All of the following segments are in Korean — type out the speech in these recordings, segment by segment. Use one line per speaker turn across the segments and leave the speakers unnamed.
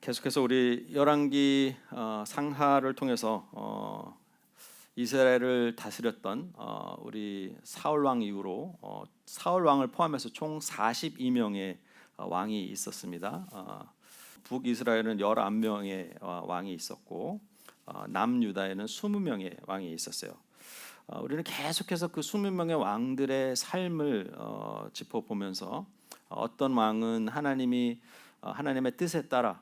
계속해서 우리 열왕기 상하를 통해서 이스라엘을 다스렸던 우리 사울 왕 이후로 사울 왕을 포함해서 총 42명의 왕이 있었습니다. 북이스라엘은 11명의 왕이 있었고 남유다에는 20명의 왕이 있었어요. 우리는 계속해서 그 20명의 왕들의 삶을 짚어보면서 어떤 왕은 하나님의 뜻에 따라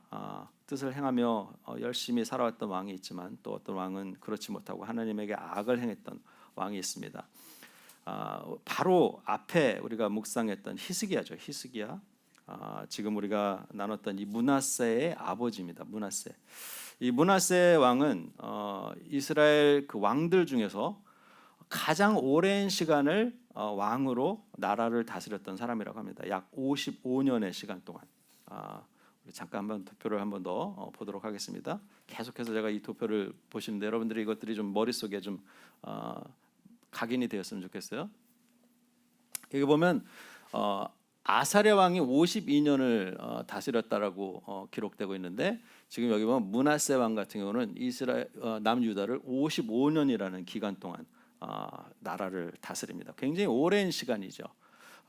뜻을 행하며 열심히 살아왔던 왕이 있지만 또 어떤 왕은 그렇지 못하고 하나님에게 악을 행했던 왕이 있습니다. 바로 앞에 우리가 묵상했던 히스기야죠. 히스기야. 지금 우리가 나눴던 이 므낫세의 아버지입니다. 므낫세. 이 므낫세 왕은 이스라엘 그 왕들 중에서 가장 오랜 시간을 왕으로 나라를 다스렸던 사람이라고 합니다. 약 55년의 시간 동안. 우리 잠깐 한번 도표를 한번 더 보도록 하겠습니다. 계속해서 제가 이 도표를 보시는데 여러분들이 이것들이 좀 머릿속에 좀 각인이 되었으면 좋겠어요. 여기 보면 아사랴 왕이 52년을 다스렸다라고 기록되고 있는데 지금 여기 보면 므낫세 왕 같은 경우는 이스라엘 남유다를 55년이라는 기간 동안 나라를 다스립니다. 굉장히 오랜 시간이죠.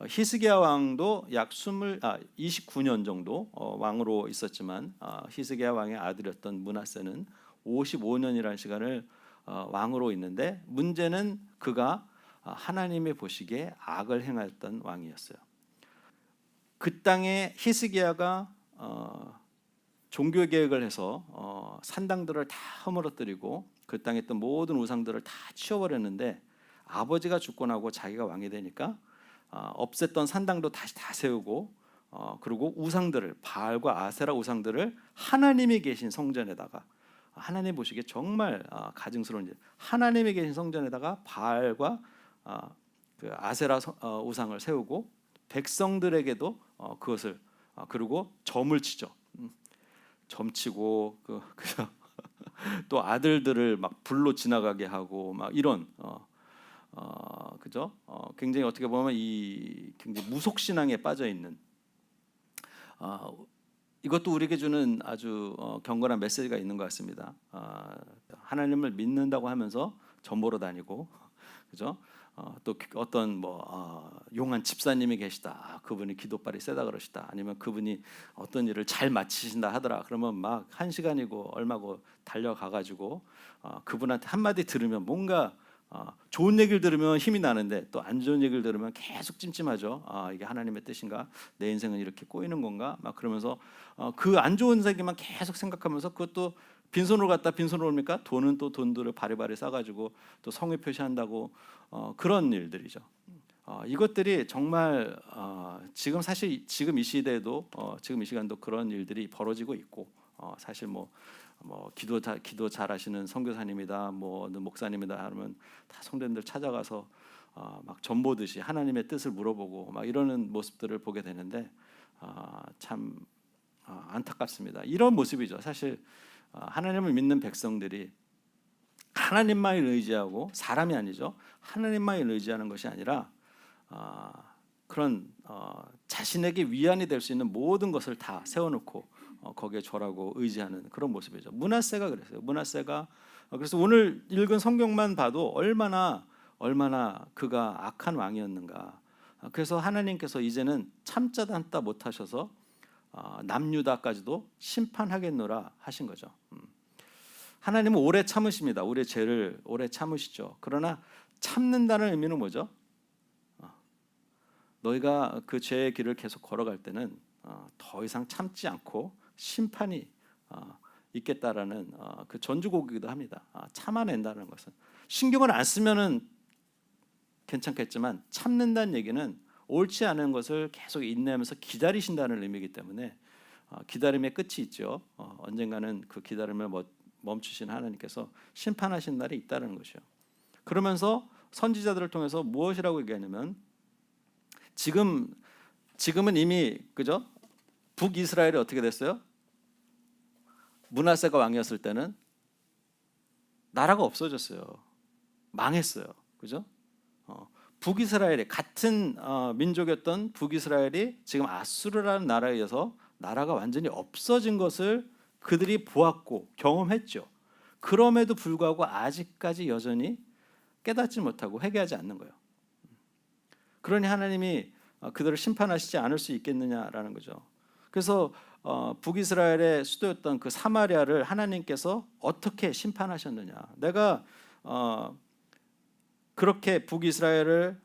히스기야 왕도 약 29년 정도 왕으로 있었지만 히스기야 왕의 아들이었던 므낫세는 55년이라는 시간을 왕으로 있는데 문제는 그가 하나님의 보시기에 악을 행했던 왕이었어요. 그 땅에 히스기야가 종교 개혁을 해서 산당들을 다 허물어뜨리고 그 땅에 있던 모든 우상들을 다 치워버렸는데 아버지가 죽고 나고 자기가 왕이 되니까 없앴던 산당도 다시 다 세우고 그리고 우상들을 바알과 아세라 우상들을 하나님이 계신 성전에다가 하나님 보시기에 정말 가증스러운 일 하나님이 계신 성전에다가 바알과 그 아세라 우상을 세우고 백성들에게도 그것을 그리고 점을 치죠. 점치고 또 아들들을 막 불로 지나가게 하고 막 이런 그죠? 굉장히 어떻게 보면 이 굉장히 무속 신앙에 빠져 있는 이것도 우리에게 주는 아주 경건한 메시지가 있는 것 같습니다. 하나님을 믿는다고 하면서 전보러 다니고 그죠? 또 어떤 용한 집사님이 계시다. 그분이 기도발이 세다 그러시다. 아니면 그분이 어떤 일을 잘 마치신다 하더라. 그러면 막 1시간이고 얼마고 달려가가지고 그분한테 한마디 들으면 뭔가 좋은 얘기를 들으면 힘이 나는데 또 안 좋은 얘기를 들으면 계속 찜찜하죠. 이게 하나님의 뜻인가? 내 인생은 이렇게 꼬이는 건가? 막 그러면서 그 안 좋은 얘기만 계속 생각하면서 그것도 빈손으로 갔다 빈손으로 옵니까? 돈은 또 돈들을 바리바리 싸가지고 또 성의 표시한다고 그런 일들이죠. 이것들이 정말 지금 사실 지금 이 시대에도 지금 이 시간도 그런 일들이 벌어지고 있고 사실 기도 잘하시는 선교사님이다 뭐 목사님이다 하면 다 성도님들 찾아가서 막 전보듯이 하나님의 뜻을 물어보고 막 이러는 모습들을 보게 되는데 참 안타깝습니다. 이런 모습이죠. 사실 하나님을 믿는 백성들이 하나님만 의지하고 사람이 아니죠. 하나님만 의지하는 것이 아니라 그런 자신에게 위안이 될 수 있는 모든 것을 다 세워놓고 거기에 절하고 의지하는 그런 모습이죠. 므낫세가 그랬어요. 므낫세가 그래서 오늘 읽은 성경만 봐도 얼마나 그가 악한 왕이었는가. 그래서 하나님께서 이제는 참다 담다 못하셔서 남유다까지도 심판하겠노라 하신 거죠. 하나님은 오래 참으십니다. 우리의 죄를 오래 참으시죠. 그러나 참는다는 의미는 뭐죠? 너희가 그 죄의 길을 계속 걸어갈 때는 더 이상 참지 않고 심판이 있겠다라는 그 전주곡이기도 합니다. 참아낸다는 것은 신경을 안 쓰면은 괜찮겠지만 참는다는 얘기는 옳지 않은 것을 계속 인내하면서 기다리신다는 의미이기 때문에 기다림의 끝이 있죠. 언젠가는 그 기다림을 멈추신 하나님께서 심판하신 날이 있다는 것이요. 그러면서 선지자들을 통해서 무엇이라고 얘기하냐면 지금은 이미 그죠? 북이스라엘이 어떻게 됐어요? 므낫세가 왕이었을 때는 나라가 없어졌어요. 망했어요. 그죠? 북이스라엘이 같은 민족이었던 북이스라엘이 지금 아수르라는 나라에 의해서 나라가 완전히 없어진 것을 그들이 보았고 경험했죠. 그럼에도 불구하고 아직까지 여전히 깨닫지 못하고 회개하지 않는 거예요. 그러니 하나님이 그들을 심판하시지 않을 수 있겠느냐라는 거죠. 그래서 북이스라엘의 수도였던 그 사마리아를 하나님께서 어떻게 심판하셨느냐. 내가 그렇게 북이스라엘을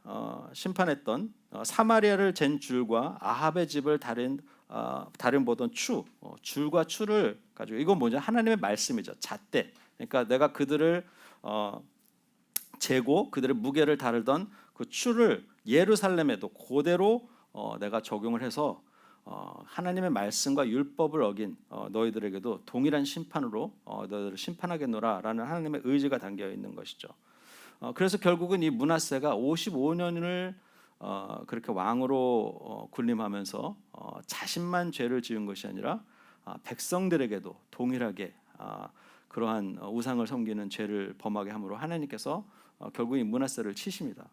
심판했던 사마리아를 잰 줄과 아합의 집을 다른 보던 줄과 추를 가지고, 이건 뭐죠? 하나님의 말씀이죠. 잣대. 그러니까 내가 그들을 재고 그들의 무게를 다루던 그 추를 예루살렘에도 그대로 내가 적용을 해서 하나님의 말씀과 율법을 어긴 너희들에게도 동일한 심판으로 너희들을 심판하겠노라라는 하나님의 의지가 담겨 있는 것이죠. 그래서 결국은 이 므낫세가 55년을 그렇게 왕으로 군림하면서 자신만 죄를 지은 것이 아니라 백성들에게도 동일하게 그러한 우상을 섬기는 죄를 범하게 함으로 하나님께서 결국 이 므낫세를 치십니다.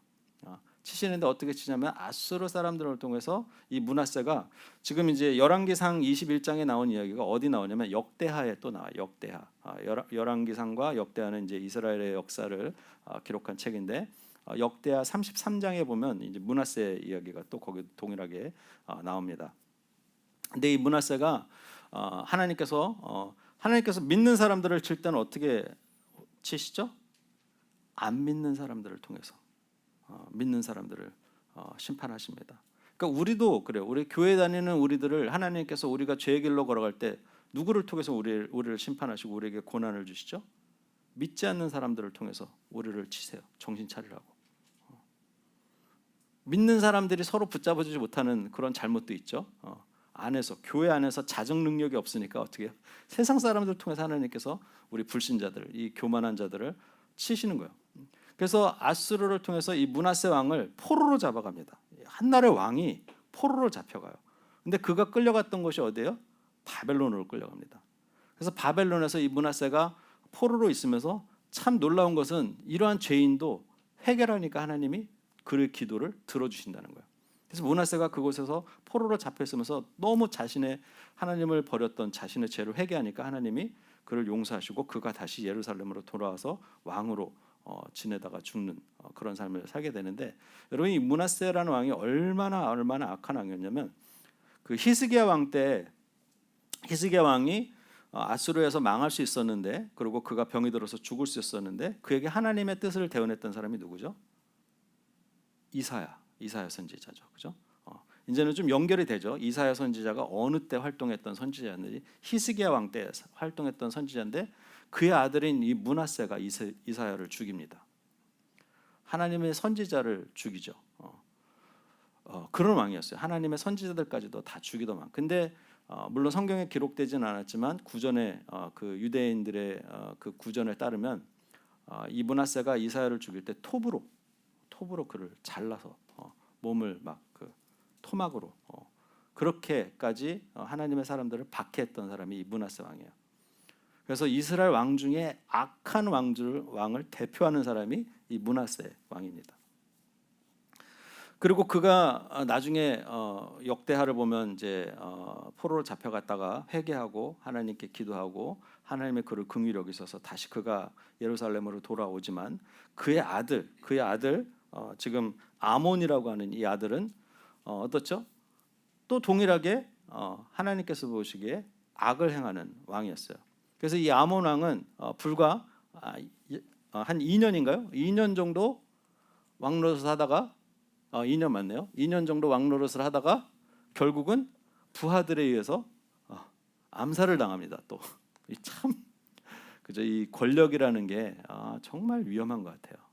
치시는데 어떻게 치냐면 아수르 사람들을 통해서 이 므낫세가, 지금 이제 열왕기상 21장에 나온 이야기가 어디 나오냐면 역대하에 또 나와요. 역대하. 열왕기상과 역대하는 이제 이스라엘의 역사를 기록한 책인데, 역대하 33장에 보면 이제 므낫세 이야기가 또 거기 동일하게 나옵니다. 근데 이 므낫세가 하나님께서 믿는 사람들을 칠 때는 어떻게 치시죠? 안 믿는 사람들을 통해서 믿는 사람들을 심판하십니다. 그러니까 우리도 그래요. 우리 교회 다니는 우리들을 하나님께서 우리가 죄의 길로 걸어갈 때 누구를 통해서 우리를 심판하시고 우리에게 고난을 주시죠? 믿지 않는 사람들을 통해서 우리를 치세요. 정신 차리라고. 믿는 사람들이 서로 붙잡아주지 못하는 그런 잘못도 있죠. 안에서, 교회 안에서 자정 능력이 없으니까 어떻게 해요? 세상 사람들 통해서 하나님께서 우리 불신자들, 이 교만한 자들을 치시는 거예요. 그래서 아수르를 통해서 이 므낫세 왕을 포로로 잡아갑니다. 한나라의 왕이 포로로 잡혀가요. 근데 그가 끌려갔던 곳이 어디예요? 바벨론으로 끌려갑니다. 그래서 바벨론에서 이 므낫세가 포로로 있으면서 참 놀라운 것은 이러한 죄인도 회개하니까 하나님이 그의 기도를 들어주신다는 거예요. 그래서 므낫세가 그곳에서 포로로 잡혀 있으면서 너무 자신의 하나님을 버렸던 자신의 죄를 회개하니까 하나님이 그를 용서하시고 그가 다시 예루살렘으로 돌아와서 왕으로 지내다가 죽는 그런 삶을 살게 되는데, 여러분 이 므낫세라는 왕이 얼마나 악한 왕이었냐면, 그 히스기야 왕 때 히스기야 왕이 아수르에서 망할 수 있었는데, 그리고 그가 병이 들어서 죽을 수 있었는데 그에게 하나님의 뜻을 대언했던 사람이 누구죠? 이사야 선지자죠. 그죠? 이제는 좀 연결이 되죠. 이사야 선지자가 어느 때 활동했던 선지자였는지, 히스기야 왕 때 활동했던 선지자인데 그의 아들인 이 므낫세가 이사야를 죽입니다. 하나님의 선지자를 죽이죠. 그런 왕이었어요. 하나님의 선지자들까지도 다 죽이더만. 근데 물론 성경에 기록되지는 않았지만 구전에 그 유대인들의 그 구전에 따르면 이 므낫세가 이사야를 죽일 때 톱으로 그를 잘라서 몸을 막 그 토막으로 그렇게까지 하나님의 사람들을 박해했던 사람이 이 므낫세 왕이에요. 그래서 이스라엘 왕 중에 악한 왕을 대표하는 사람이 이 므낫세 왕입니다. 그리고 그가 나중에 역대하를 보면 이제 포로로 잡혀갔다가 회개하고 하나님께 기도하고 하나님의 그를 긍휼히 여기셔서 다시 그가 예루살렘으로 돌아오지만 그의 아들 지금 아몬이라고 하는 이 아들은 어떻죠? 또 동일하게 하나님께서 보시기에 악을 행하는 왕이었어요. 그래서 이 아몬 왕은 불과 한 2년인가요? 2년 정도 왕노릇을 하다가 2년 맞네요. 2년 정도 왕노릇을 하다가 결국은 부하들에 의해서 암살을 당합니다. 또 참 그죠? 이 권력이라는 게 정말 위험한 것 같아요.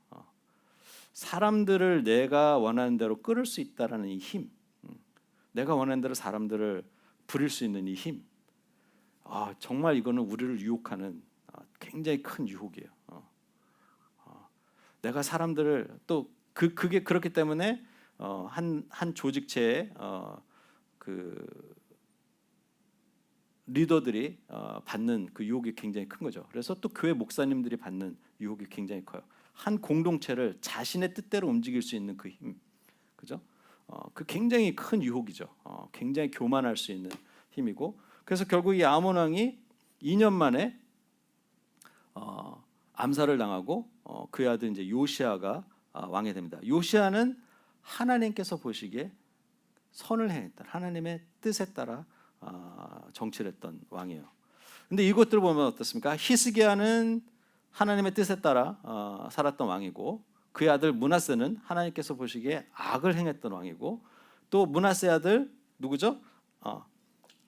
사람들을 내가 원하는 대로 끌을 수 있다라는 이 힘, 내가 원하는 대로 사람들을 부릴 수 있는 이 힘, 정말 이거는 우리를 유혹하는 굉장히 큰 유혹이에요. 내가 사람들을 또 그게 그렇기 때문에 한 조직체의 그 리더들이 받는 그 유혹이 굉장히 큰 거죠. 그래서 또 교회 목사님들이 받는 유혹이 굉장히 커요. 한 공동체를 자신의 뜻대로 움직일 수 있는 그 힘, 그죠? 그 굉장히 큰 유혹이죠. 굉장히 교만할 수 있는 힘이고, 그래서 결국 이 아몬 왕이 2년 만에 암살을 당하고 그의 아들 이제 요시아가 왕이 됩니다. 요시아는 하나님께서 보시기에 선을 행했다. 하나님의 뜻에 따라 정치를 했던 왕이에요. 근데 이것들 보면 어떻습니까? 히스기야는 하나님의 뜻에 따라 살았던 왕이고, 그의 아들 므낫세는 하나님께서 보시기에 악을 행했던 왕이고, 또 므낫세 아들 누구죠?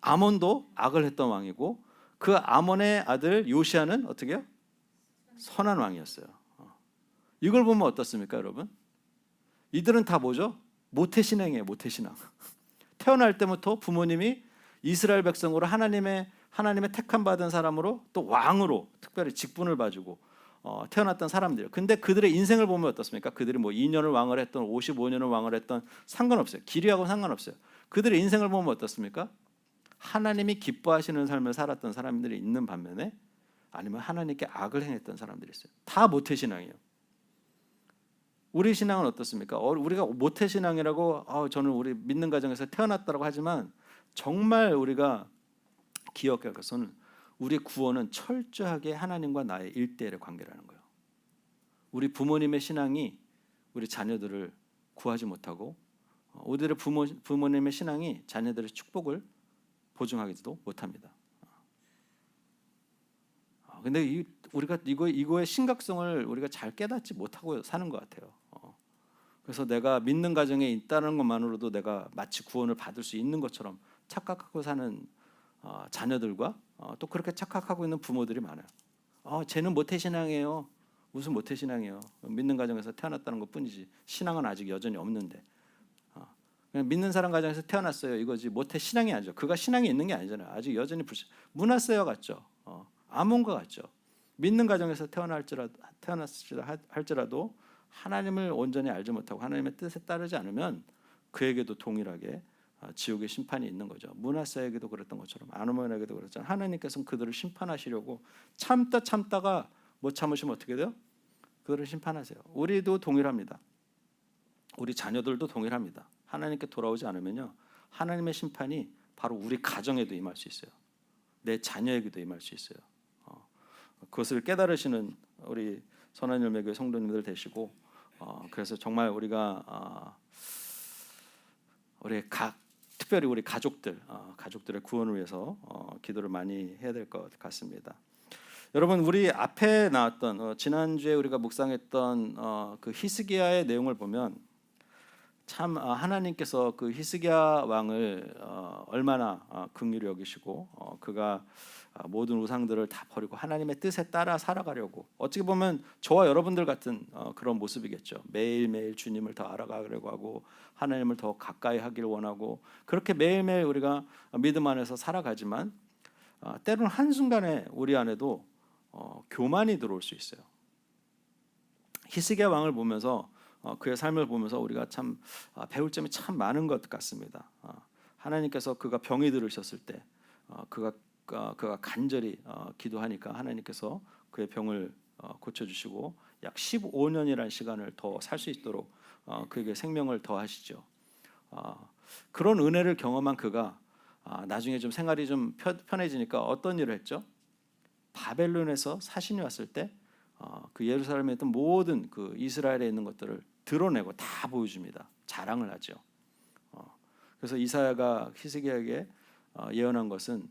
아몬도 악을 했던 왕이고, 그 아몬의 아들 요시아는 어떻게 해요? 선한 왕이었어요. 이걸 보면 어떻습니까, 여러분? 이들은 다 뭐죠? 모태신앙이에요. 모태신앙. 태어날 때부터 부모님이 이스라엘 백성으로 하나님의 택함 받은 사람으로, 또 왕으로 특별히 직분을 봐주고 태어났던 사람들이에요. 근데 그들의 인생을 보면 어떻습니까? 그들이 뭐 2년을 왕을 했던 55년을 왕을 했던 상관없어요. 길이하고 상관없어요. 그들의 인생을 보면 어떻습니까? 하나님이 기뻐하시는 삶을 살았던 사람들이 있는 반면에, 아니면 하나님께 악을 행했던 사람들이 있어요. 다 모태신앙이에요. 우리 신앙은 어떻습니까? 우리가 모태신앙이라고 저는 우리 믿는 가정에서 태어났다고 하지만, 정말 우리가 기억할 것은 우리 구원은 철저하게 하나님과 나의 일대일의 관계라는 거예요. 우리 부모님의 신앙이 우리 자녀들을 구하지 못하고, 우리들의 부모님의 신앙이 자녀들의 축복을 보증하지도 못합니다. 근데 우리가 이거의 심각성을 우리가 잘 깨닫지 못하고 사는 것 같아요. 그래서 내가 믿는 가정에 있다는 것만으로도 내가 마치 구원을 받을 수 있는 것처럼 착각하고 사는 자녀들과 또 그렇게 착각하고 있는 부모들이 많아요. 쟤는 모태신앙이에요. 무슨 모태신앙이에요? 믿는 가정에서 태어났다는 것뿐이지 신앙은 아직 여전히 없는데, 그냥 믿는 사람 가정에서 태어났어요 이거지 모태신앙이 아니죠. 그가 신앙이 있는 게 아니잖아요. 아직 여전히 므낫세와 같죠. 아몬과 같죠. 믿는 가정에서 태어났을지라 할지라도 하나님을 온전히 알지 못하고 하나님의 뜻에 따르지 않으면 그에게도 동일하게 지옥의 심판이 있는 거죠. 므낫세에게도 그랬던 것처럼 아몬에게도 그랬잖아요. 하나님께서는 그들을 심판하시려고 참다가 못 참으시면 어떻게 돼요? 그들을 심판하세요. 우리도 동일합니다. 우리 자녀들도 동일합니다. 하나님께 돌아오지 않으면요, 하나님의 심판이 바로 우리 가정에도 임할 수 있어요. 내 자녀에게도 임할 수 있어요. 그것을 깨달으시는 우리 선한 열매교회 성도님들 되시고, 그래서 정말 우리가 특별히 우리 가족들의 구원을 위해서 기도를 많이 해야 될 것 같습니다. 여러분, 우리 앞에 나왔던 지난주에 우리가 묵상했던 그 히스기야의 내용을 보면 참 하나님께서 그 히스기야 왕을 얼마나 긍휼히 여기시고 그가 모든 우상들을 다 버리고 하나님의 뜻에 따라 살아가려고, 어떻게 보면 저와 여러분들 같은 그런 모습이겠죠. 매일매일 주님을 더 알아가려고 하고 하나님을 더 가까이 하기를 원하고, 그렇게 매일매일 우리가 믿음 안에서 살아가지만 때로는 한순간에 우리 안에도 교만이 들어올 수 있어요. 히스기야 왕을 보면서 그의 삶을 보면서 우리가 참 배울 점이 참 많은 것 같습니다. 하나님께서 그가 병이 들으셨을 때 그가 간절히 기도하니까 하나님께서 그의 병을 고쳐주시고 약 15년이라는 시간을 더 살 수 있도록 그에게 생명을 더하시죠. 그런 은혜를 경험한 그가 나중에 좀 생활이 좀 편해지니까 어떤 일을 했죠? 바벨론에서 사신이 왔을 때 그 예루살렘에 있던 모든 그 이스라엘에 있는 것들을 드러내고 다 보여줍니다. 자랑을 하죠. 그래서 이사야가 히스기야에게 예언한 것은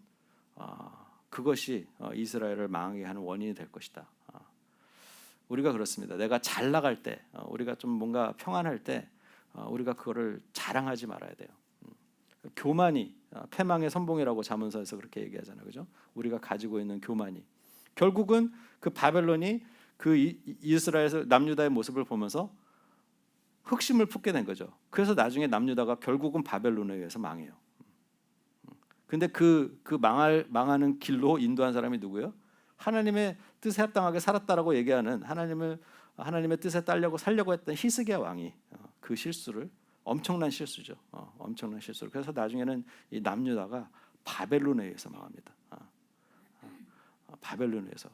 그것이 이스라엘을 망하게 하는 원인이 될 것이다. 우리가 그렇습니다. 내가 잘 나갈 때, 우리가 좀 뭔가 평안할 때 우리가 그거를 자랑하지 말아야 돼요. 교만이 패망의 선봉이라고 잠언서에서 그렇게 얘기하잖아요. 그죠? 우리가 가지고 있는 교만이 결국은 그 바벨론이 그 이스라엘에서 남유다의 모습을 보면서 흑심을 품게 된 거죠. 그래서 나중에 남유다가 결국은 바벨론에 의해서 망해요. 근데 그 망하는 길로 인도한 사람이 누구예요? 하나님의 뜻에 합당하게 살았다라고 얘기하는, 하나님의 뜻에 따르려고 살려고 했던 히스기야 왕이 그 실수를, 엄청난 실수죠. 엄청난 실수를. 그래서 나중에는 이 남유다가 바벨론에 의해서 망합니다. 바벨론에 의해서.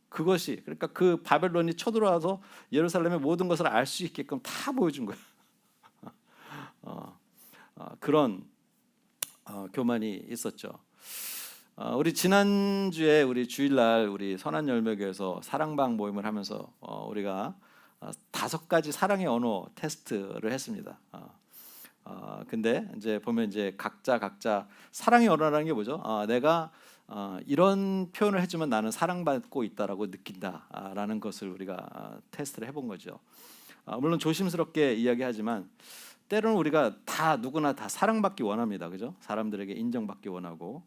그것이, 그러니까 그 바벨론이 쳐들어와서 예루살렘의 모든 것을 알 수 있게끔 다 보여준 거예요. 그런 교만이 있었죠. 우리 지난주에 우리 주일날 우리 선한열매교에서 사랑방 모임을 하면서 우리가 5가지 사랑의 언어 테스트를 했습니다. 근데 이제 보면 이제 각자 사랑의 언어라는 게 뭐죠? 내가 이런 표현을 해주면 나는 사랑받고 있다라고 느낀다라는 것을 우리가 테스트를 해본 거죠. 물론 조심스럽게 이야기하지만 때로는 우리가 다 누구나 다 사랑받기 원합니다, 그죠? 사람들에게 인정받기 원하고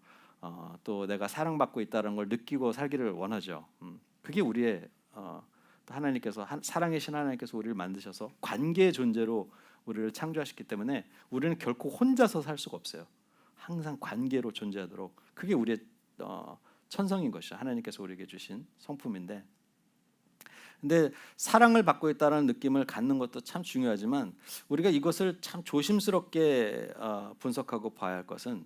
또 내가 사랑받고 있다는 걸 느끼고 살기를 원하죠. 그게 우리의 하나님께서 사랑의 신 하나님께서 우리를 만드셔서 관계의 존재로 우리를 창조하셨기 때문에 우리는 결코 혼자서 살 수가 없어요. 항상 관계로 존재하도록 그게 우리의 천성인 것이죠. 하나님께서 우리에게 주신 성품인데, 근데 사랑을 받고 있다는 느낌을 갖는 것도 참 중요하지만 우리가 이것을 참 조심스럽게 분석하고 봐야 할 것은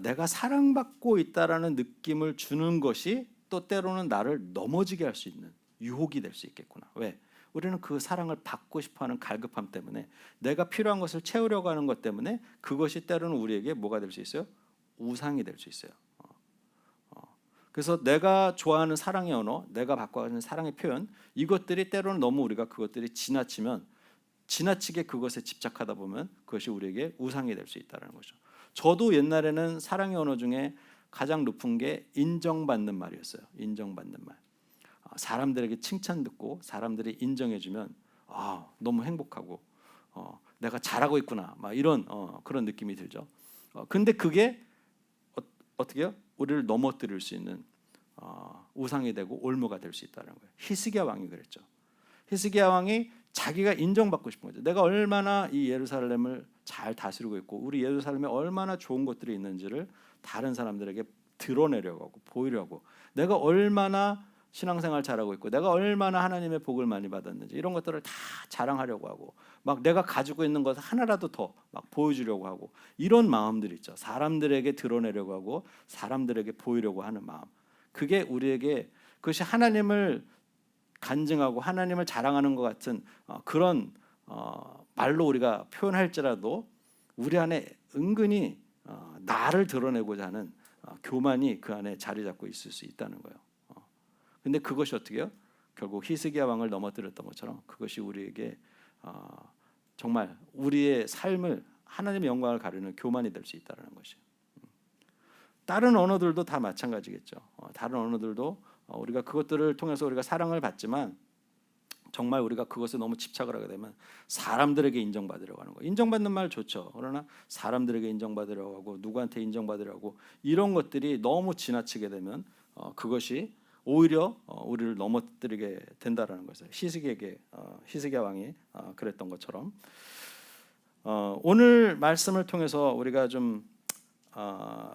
내가 사랑받고 있다라는 느낌을 주는 것이 또 때로는 나를 넘어지게 할 수 있는 유혹이 될 수 있겠구나. 왜? 우리는 그 사랑을 받고 싶어하는 갈급함 때문에 내가 필요한 것을 채우려고 하는 것 때문에 그것이 때로는 우리에게 뭐가 될 수 있어요? 우상이 될 수 있어요. 그래서 내가 좋아하는 사랑의 언어, 내가 받고 가는 사랑의 표현, 이것들이 때로는 너무 우리가 그것들이 지나치게 그것에 집착하다 보면 그것이 우리에게 우상이 될 수 있다는 거죠. 저도 옛날에는 사랑의 언어 중에 가장 높은 게 인정받는 말이었어요. 인정받는 말. 사람들에게 칭찬 듣고 사람들이 인정해주면 너무 행복하고 내가 잘하고 있구나, 막 이런 그런 느낌이 들죠. 근데 그게 어떻게요? 우리를 넘어뜨릴 수 있는 우상이 되고 올무가 될 수 있다는 거예요. 히스기야 왕이 그랬죠. 히스기야 왕이 자기가 인정받고 싶은 거죠. 내가 얼마나 이 예루살렘을 잘 다스리고 있고 우리 예루살렘에 얼마나 좋은 것들이 있는지를 다른 사람들에게 드러내려고 하고 보이려고, 내가 얼마나 신앙생활 잘하고 있고 내가 얼마나 하나님의 복을 많이 받았는지 이런 것들을 다 자랑하려고 하고 막 내가 가지고 있는 것 하나라도 더 막 보여주려고 하고 이런 마음들이 있죠. 사람들에게 드러내려고 하고 사람들에게 보이려고 하는 마음. 그게 우리에게 그것이 하나님을 간증하고 하나님을 자랑하는 것 같은 그런 말로 우리가 표현할지라도 우리 안에 은근히 나를 드러내고자 하는 교만이 그 안에 자리 잡고 있을 수 있다는 거예요. 근데 그것이 어떻게요? 결국 히스기야 왕을 넘어뜨렸던 것처럼 그것이 우리에게 정말 우리의 삶을 하나님의 영광을 가르는 교만이 될 수 있다는 것이에요. 다른 언어들도 다 마찬가지겠죠. 다른 언어들도 우리가 그것들을 통해서 우리가 사랑을 받지만 정말 우리가 그것에 너무 집착을 하게 되면 사람들에게 인정받으려고 하는 거예요. 인정받는 말 좋죠. 그러나 사람들에게 인정받으려고 하고 누구한테 인정받으려고 하고 이런 것들이 너무 지나치게 되면 그것이 오히려 우리를 넘어뜨리게 된다라는 것을 히스기야 왕이 그랬던 것처럼 오늘 말씀을 통해서 우리가 좀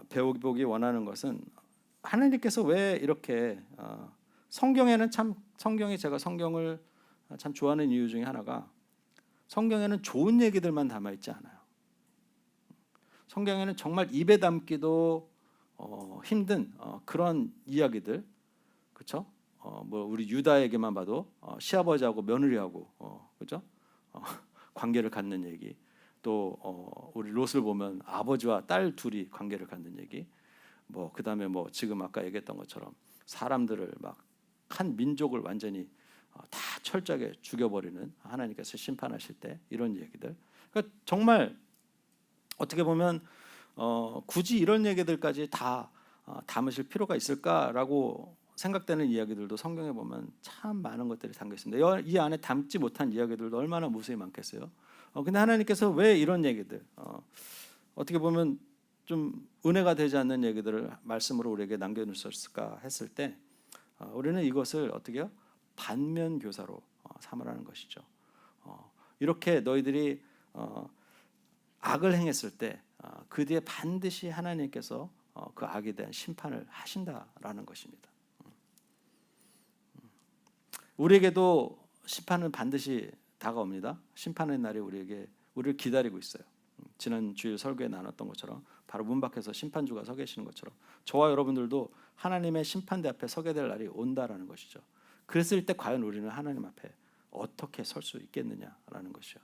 배워보기 원하는 것은 하나님께서 왜 이렇게 성경에는 참 제가 성경을 참 좋아하는 이유 중에 하나가 성경에는 좋은 얘기들만 담아 있지 않아요. 성경에는 정말 입에 담기도 힘든 그런 이야기들, 그렇죠? 뭐 우리 유다에게만 봐도 시아버지하고 며느리하고 그렇죠? 관계를 갖는 얘기, 또 우리 롯을 보면 아버지와 딸 둘이 관계를 갖는 얘기, 뭐 그다음에 뭐 지금 아까 얘기했던 것처럼 사람들을 막 한 민족을 완전히 다 철저하게 죽여버리는 하나님께서 심판하실 때 이런 얘기들. 그러니까 정말 어떻게 보면 굳이 이런 얘기들까지 다 담으실 필요가 있을까라고 생각되는 이야기들도 성경에 보면 참 많은 것들이 담겨 있습니다. 이 안에 담지 못한 이야기들도 얼마나 무수히 많겠어요. 근데 하나님께서 왜 이런 얘기들, 어떻게 보면 좀 은혜가 되지 않는 얘기들을 말씀으로 우리에게 남겨주셨을까 했을 때 우리는 이것을 어떻게 해요? 반면 교사로 삼으라는 것이죠. 이렇게 너희들이 악을 행했을 때 그 뒤에 반드시 하나님께서 그 악에 대한 심판을 하신다라는 것입니다. 우리에게도 심판은 반드시 다가옵니다. 심판의 날이 우리를 기다리고 있어요. 지난 주일 설교에 나눴던 것처럼 바로 문 밖에서 심판주가 서 계시는 것처럼 저와 여러분들도 하나님의 심판대 앞에 서게 될 날이 온다라는 것이죠. 그랬을 때 과연 우리는 하나님 앞에 어떻게 설 수 있겠느냐라는 것이죠.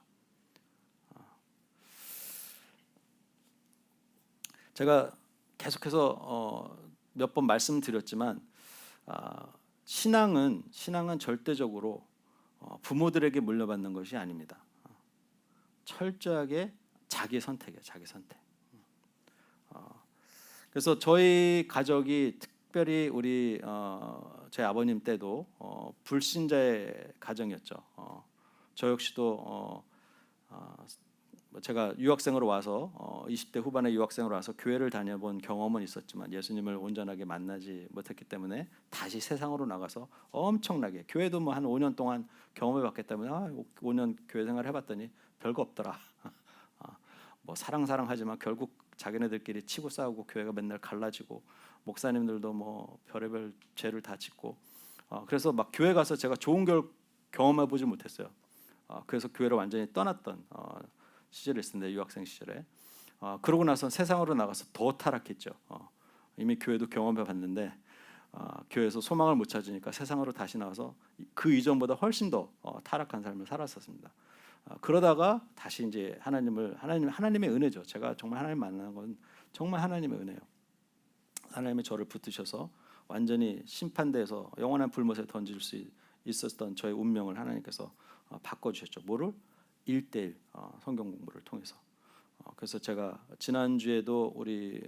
제가 계속해서 몇 번 말씀드렸지만 신앙은 절대적으로 부모들에게 물려받는 것이 아닙니다. 철저하게 자기 선택이에요. 자기 선택. 그래서 저희 가족이 특별히 우리 제 아버님 때도 불신자의 가정이었죠. 저 역시도 제가 유학생으로 와서 20대 후반에 유학생으로 와서 교회를 다녀본 경험은 있었지만 예수님을 온전하게 만나지 못했기 때문에 다시 세상으로 나가서 엄청나게 교회도 뭐 한 5년 동안 경험해봤기 때문에 5년 교회 생활 해봤더니 별거 없더라. 뭐 사랑하지만 결국 자기네들끼리 치고 싸우고 교회가 맨날 갈라지고 목사님들도 뭐 별의별 죄를 다 짓고 그래서 막 교회 가서 제가 좋은 경험해보지 못했어요. 그래서 교회를 완전히 떠났던 시절이 있었는데 유학생 시절에 그러고 나서 세상으로 나가서 더 타락했죠. 이미 교회도 경험해봤는데 교회에서 소망을 못 찾으니까 세상으로 다시 나와서 그 이전보다 훨씬 더 타락한 삶을 살았었습니다. 그러다가 다시 이제 하나님의 은혜죠. 제가 정말 하나님 만난 건 정말 하나님의 은혜예요. 하나님이 저를 붙드셔서 완전히 심판대에서 영원한 불못에 던질 수 있었던 저의 운명을 하나님께서 바꿔주셨죠. 뭐를? 1:1 성경 공부를 통해서. 그래서 제가 지난주에도 우리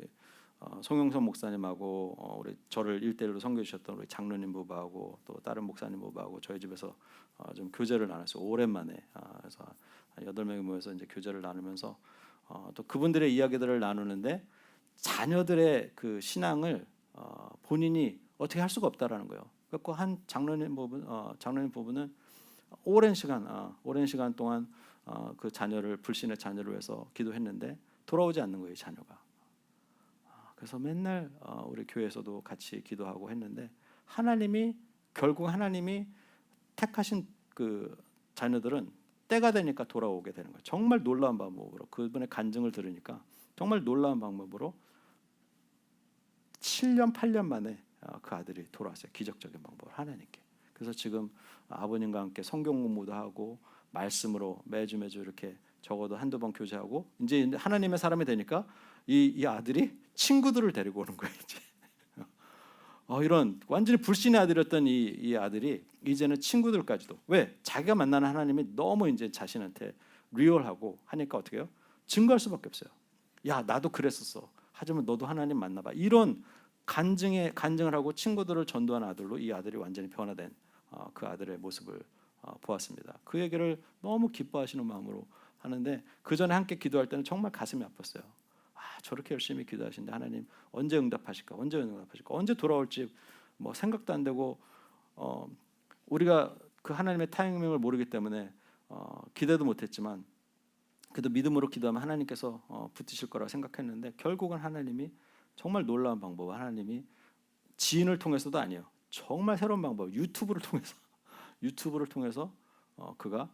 송영선 목사님하고 우리 저를 1:1로 섬겨 주셨던 우리 장로님 부부하고 또 다른 목사님 부부하고 저희 집에서 좀 교제를 나눴어요. 오랜만에. 그래서 8명이 모여서 이제 교제를 나누면서 또 그분들의 이야기들을 나누는데 자녀들의 그 신앙을 본인이 어떻게 할 수가 없다라는 거예요. 그래서 한 장로님 부부는 오랜 시간 동안 그 불신의 자녀를 위해서 기도했는데 돌아오지 않는 거예요, 자녀가. 그래서 맨날 우리 교회에서도 같이 기도하고 했는데 결국 하나님이 택하신 그 자녀들은 때가 되니까 돌아오게 되는 거예요. 정말 놀라운 방법으로 그분의 간증을 들으니까 정말 놀라운 방법으로 7년 8년 만에 그 아들이 돌아왔어요. 기적적인 방법을 하나님께. 그래서 지금 아버님과 함께 성경 공부도 하고 말씀으로 매주 이렇게 적어도 한두 번 교제하고 이제 하나님의 사람이 되니까 이 아들이 친구들을 데리고 오는 거예요. 이제 이런 완전히 불신의 아들이었던 이 아들이 이제는 친구들까지도 왜 자기가 만나는 하나님이 너무 이제 자신한테 리얼하고 하니까 어떻게 해요? 증거할 수밖에 없어요. 야 나도 그랬었어. 하지만 너도 하나님 만나봐. 이런 간증을 하고 친구들을 전도하는 아들로 이 아들이 완전히 변화된 그 아들의 모습을 보았습니다. 그 얘기를 너무 기뻐하시는 마음으로 하는데 그 전에 함께 기도할 때는 정말 가슴이 아팠어요. 저렇게 열심히 기도하시는데 하나님 언제 응답하실까? 언제 돌아올지 뭐 생각도 안 되고 우리가 그 하나님의 타이밍을 모르기 때문에 기대도 못했지만 그래도 믿음으로 기도하면 하나님께서 붙으실 거라고 생각했는데 결국은 하나님이 정말 놀라운 방법, 하나님이 지인을 통해서도 아니에요. 정말 새로운 방법, 유튜브를 통해서 그가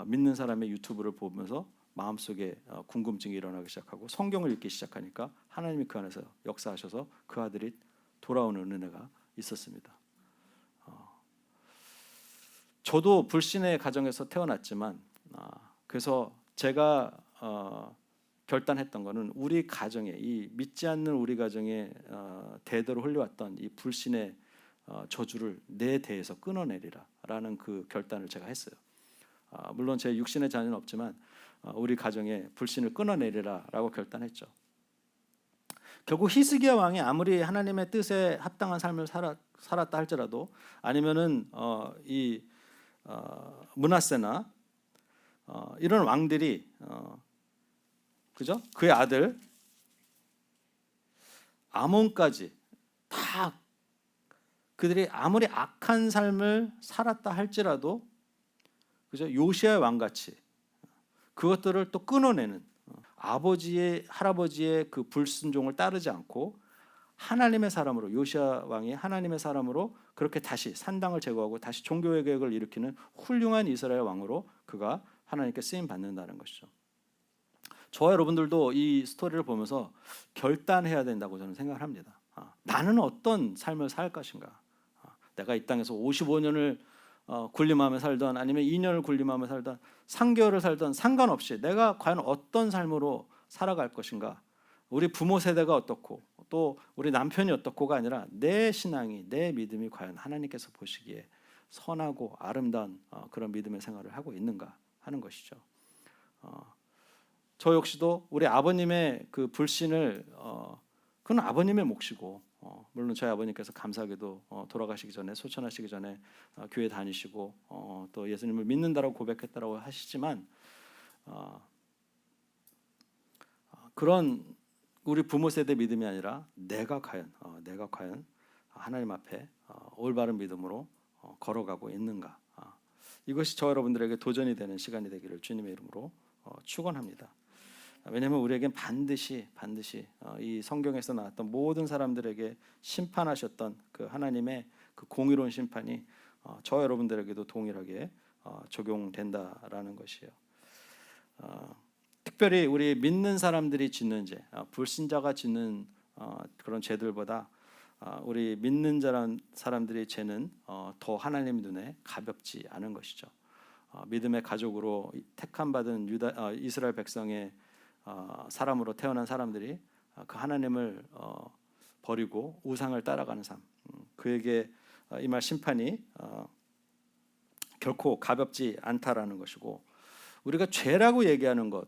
믿는 사람의 유튜브를 보면서 마음속에 궁금증이 일어나기 시작하고 성경을 읽기 시작하니까 하나님이 그 안에서 역사하셔서 그 아들이 돌아오는 은혜가 있었습니다. 저도 불신의 가정에서 태어났지만 그래서 제가 결단했던 거는 우리 가정에 이 믿지 않는 우리 가정에 대대로 흘려왔던 이 불신의 저주를 내 대에서 끊어내리라라는 그 결단을 제가 했어요. 물론 제 육신의 자녀는 없지만 우리 가정에 불신을 끊어내리라라고 결단했죠. 결국 히스기야 왕이 아무리 하나님의 뜻에 합당한 삶을 살았다 할지라도 아니면은 이 므낫세나 이런 왕들이 그죠? 그의 아들 아몬까지 다 그들이 아무리 악한 삶을 살았다 할지라도 그죠? 요시야 왕같이 그것들을 또 끊어내는 아버지의 할아버지의 그 불순종을 따르지 않고 하나님의 사람으로 요시야 왕이 하나님의 사람으로 그렇게 다시 산당을 제거하고 다시 종교의 계획을 일으키는 훌륭한 이스라엘 왕으로 그가 하나님께 쓰임 받는다는 것이죠. 저와 여러분들도 이 스토리를 보면서 결단해야 된다고 저는 생각을 합니다. 나는 어떤 삶을 살 것인가? 내가 이 땅에서 55년을 군림하며 살던 아니면 2년을 군림하며 살던 3개월을 살던 상관없이 내가 과연 어떤 삶으로 살아갈 것인가? 우리 부모 세대가 어떻고 또 우리 남편이 어떻고가 아니라 내 신앙이, 내 믿음이 과연 하나님께서 보시기에 선하고 아름다운 그런 믿음의 생활을 하고 있는가 하는 것이죠. 저 역시도 우리 아버님의 그 불신을 그건 아버님의 몫이고, 물론 저희 아버님께서 감사하게도 돌아가시기 전에, 소천하시기 전에 교회 다니시고 또 예수님을 믿는다라고 고백했다라고 하시지만 그런 우리 부모 세대 믿음이 아니라 내가 과연 하나님 앞에 올바른 믿음으로 걸어가고 있는가, 이것이 저 여러분들에게 도전이 되는 시간이 되기를 주님의 이름으로 축원합니다. 왜냐하면 우리에겐 반드시 이 성경에서 나왔던 모든 사람들에게 심판하셨던 그 하나님의 그 공의로운 심판이 저 여러분들에게도 동일하게 적용된다라는 것이에요. 특별히 우리 믿는 사람들이 짓는 죄, 불신자가 짓는 그런 죄들보다 우리 믿는 사람들의 죄는 더 하나님 눈에 가볍지 않은 것이죠. 믿음의 가족으로 택함받은 이스라엘 백성의 사람으로 태어난 사람들이 그 하나님을 버리고 우상을 따라가는 삶, 그에게 임할 심판이 결코 가볍지 않다라는 것이고, 우리가 죄라고 얘기하는 것,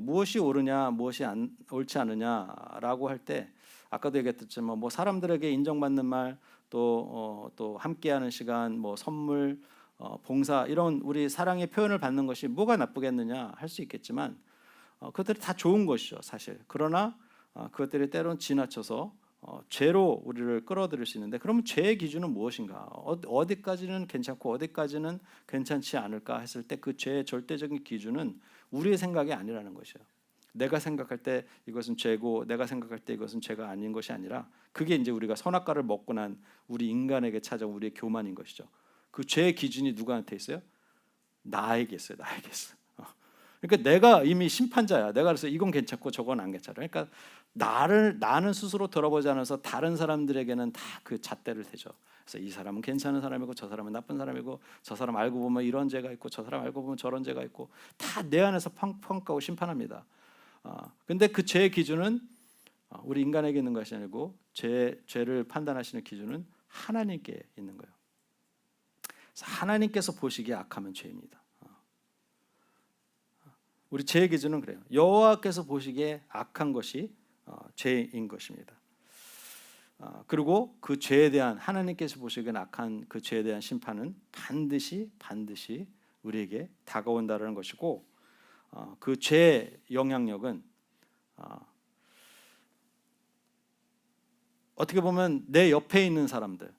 무엇이 옳으냐, 무엇이 옳지 않느냐라고 할 때, 아까도 얘기했지만 뭐 사람들에게 인정받는 말, 또 함께하는 시간, 뭐 선물, 봉사, 이런 우리 사랑의 표현을 받는 것이 뭐가 나쁘겠느냐 할 수 있겠지만 그것들이 다 좋은 것이죠, 사실. 그러나 그것들이 때론 지나쳐서 죄로 우리를 끌어들일 수 있는데, 그러면 죄의 기준은 무엇인가? 어디까지는 괜찮고 어디까지는 괜찮지 않을까 했을 때 그 죄의 절대적인 기준은 우리의 생각이 아니라는 것이에요. 내가 생각할 때 이것은 죄고 내가 생각할 때 이것은 죄가 아닌 것이 아니라, 그게 이제 우리가 선악과를 먹고 난 우리 인간에게 찾아온 우리의 교만인 것이죠. 그 죄의 기준이 누구한테 있어요? 나에게 있어요. 그러니까 내가 이미 심판자야. 내가 그래서 이건 괜찮고 저건 안 괜찮아. 그러니까 나는 스스로 돌아보지 않아서 다른 사람들에게는 다 그 잣대를 대죠. 그래서 이 사람은 괜찮은 사람이고 저 사람은 나쁜 사람이고, 저 사람 알고 보면 이런 죄가 있고 저 사람 알고 보면 저런 죄가 있고, 다 내 안에서 평가하고 심판합니다. 근데 그 죄의 기준은 우리 인간에게 있는 것이 아니고 죄를 판단하시는 기준은 하나님께 있는 거예요. 그래서 하나님께서 보시기에 악하면 죄입니다. 우리 죄의 기준은 그래요. 여호와께서 보시기에 악한 것이 죄인 것입니다. 그리고 그 죄에 대한, 하나님께서 보시기에 악한 그 죄에 대한 심판은 반드시 우리에게 다가온다는 것이고, 그 죄의 영향력은 어떻게 보면 내 옆에 있는 사람들,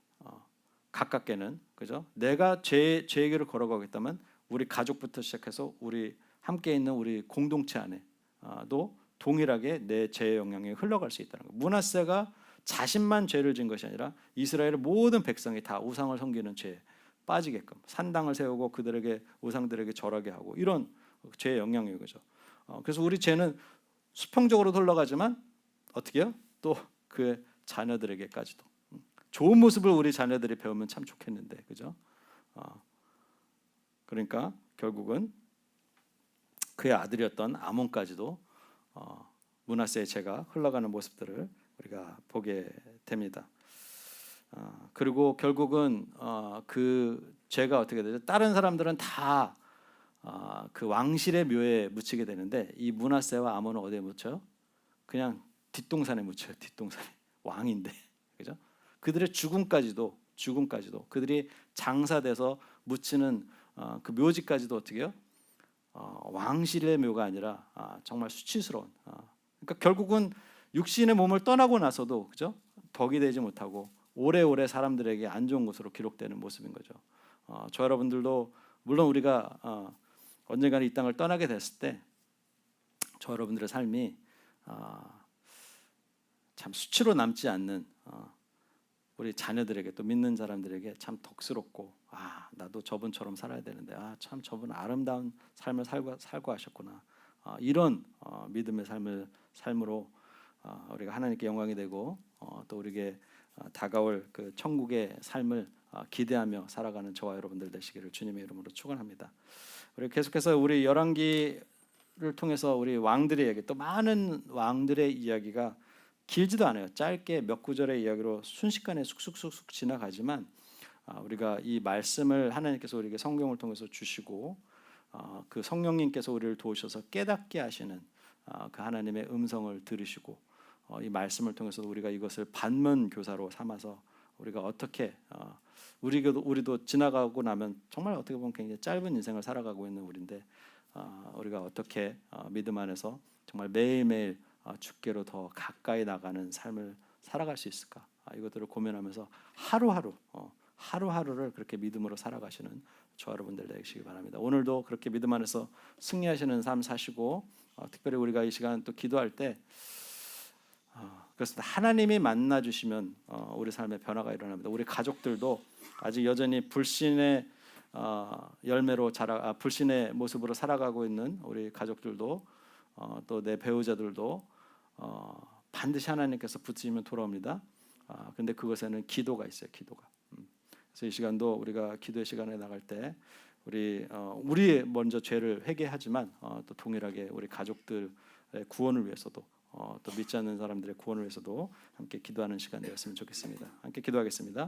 가깝게는, 그죠? 내가 죄의 길을 걸어가고 있다면 우리 가족부터 시작해서 우리 함께 있는 우리 공동체 안에도 동일하게 내 죄의 영향이 흘러갈 수 있다는 거예요. 므낫세가 자신만 죄를 진 것이 아니라 이스라엘의 모든 백성이 다 우상을 섬기는 죄에 빠지게끔 산당을 세우고 그들에게, 우상들에게 절하게 하고, 이런 죄의 영향이에요, 그죠? 그래서 우리 죄는 수평적으로 흘러가지만 어떻게 해요? 또 그 자녀들에게까지도 좋은 모습을 우리 자녀들이 배우면 참 좋겠는데, 그죠? 그러니까 결국은 그의 아들이었던 아몬까지도 므낫세의 죄가 흘러가는 모습들을 우리가 보게 됩니다. 그리고 결국은 그 죄가 어떻게 되죠? 다른 사람들은 다 그 왕실의 묘에 묻히게 되는데, 이 므낫세와 아몬은 어디에 묻혀요? 그냥 뒷동산에 묻혀요. 뒷동산에. 왕인데, 그죠? 그들의 죽음까지도 그들이 장사돼서 묻히는 그 묘지까지도 어떻게 해요? 왕실의 묘가 아니라 정말 수치스러운. 그러니까 결국은 육신의 몸을 떠나고 나서도, 그죠? 덕이 되지 못하고 오래오래 사람들에게 안 좋은 것으로 기록되는 모습인 거죠. 저 여러분들도 물론 우리가 언젠가는 이 땅을 떠나게 됐을 때 저 여러분들의 삶이 참 수치로 남지 않는 우리 자녀들에게, 또 믿는 사람들에게 참 덕스럽고, 나도 저분처럼 살아야 되는데, 참 저분 아름다운 삶을 살고 하셨구나, 이런 믿음의 삶으로 우리가 하나님께 영광이 되고 또 우리에게 다가올 그 천국의 삶을 기대하며 살아가는 저와 여러분들 되시기를 주님의 이름으로 축원합니다. 우리 계속해서 우리 열왕기를 통해서 우리 왕들의 얘기, 또 많은 왕들의 이야기가 길지도 않아요. 짧게 몇 구절의 이야기로 순식간에 쑥쑥쑥쑥 지나가지만 우리가 이 말씀을 하나님께서 우리에게 성경을 통해서 주시고 그 성령님께서 우리를 도우셔서 깨닫게 하시는 그 하나님의 음성을 들으시고 이 말씀을 통해서 우리가 이것을 반면 교사로 삼아서 우리가 어떻게 우리도 지나가고 나면 정말 어떻게 보면 굉장히 짧은 인생을 살아가고 있는 우리인데 우리가 어떻게 믿음 안에서 정말 매일매일 주께로 더 가까이 나가는 삶을 살아갈 수 있을까? 이것들을 고민하면서 하루하루를 그렇게 믿음으로 살아가시는 저와 여러분들 되시기 바랍니다. 오늘도 그렇게 믿음 안에서 승리하시는 삶 사시고 특별히 우리가 이 시간 또 기도할 때 그렇습니다. 하나님이 만나 주시면 우리 삶에 변화가 일어납니다. 우리 가족들도 아직 여전히 불신의 열매로 불신의 모습으로 살아가고 있는 우리 가족들도 또 내 배우자들도 반드시 하나님께서 붙이시면 돌아옵니다. 근데 그것에는 기도가 있어요. 기도가. 그래서 이 시간도 우리가 기도의 시간에 나갈 때 우리 먼저 죄를 회개하지만 또 동일하게 우리 가족들의 구원을 위해서도 또 믿지 않는 사람들의 구원을 위해서도 함께 기도하는 시간 되었으면 좋겠습니다. 함께 기도하겠습니다.